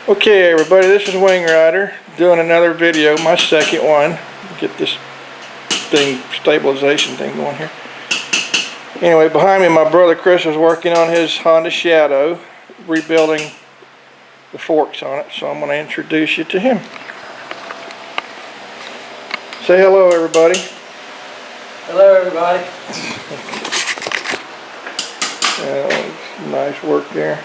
Okay everybody, this is Wing Rider doing another video, my second one. Get this stabilization thing going here. Anyway, behind me my brother Chris is working on his Honda Shadow, rebuilding the forks on it, so I'm going to introduce you to him. Say hello everybody. Hello everybody. Nice work there.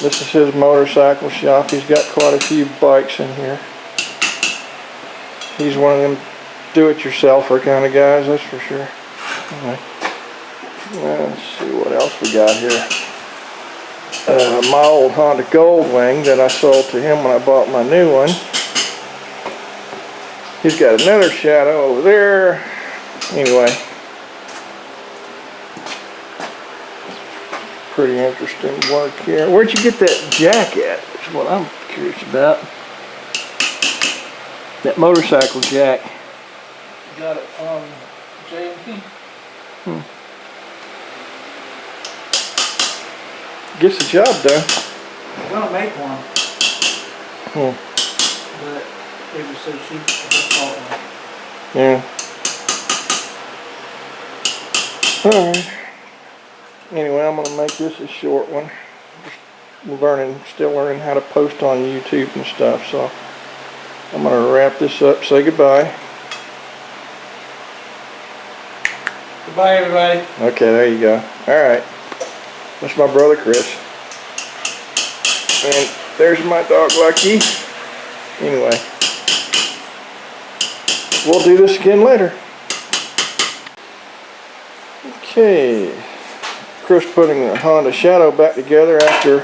This is his motorcycle shop. He's got quite a few bikes in here. He's one of them do-it-yourselfer kind of guys, that's for sure. Anyway, let's see what else we got here. My old Honda Goldwing that I sold to him when I bought my new one. He's got another Shadow over there. Anyway, pretty interesting work here. Where'd you get that jack at? That's what I'm curious about. That motorcycle jack. Got it from J&P. Gets the job done. I'm gonna make one. But it was so cheap I just bought one. Yeah. Alright. Anyway, I'm going to make this a short one. Still learning how to post on YouTube and stuff, so I'm going to wrap this up, say goodbye. Goodbye everybody. Okay, there you go. Alright. That's my brother Chris. And there's my dog Lucky. Anyway, we'll do this again later. Okay. Chris putting the Honda Shadow back together after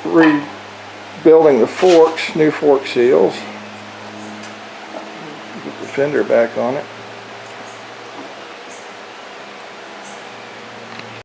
rebuilding the forks, new fork seals. Get the fender back on it.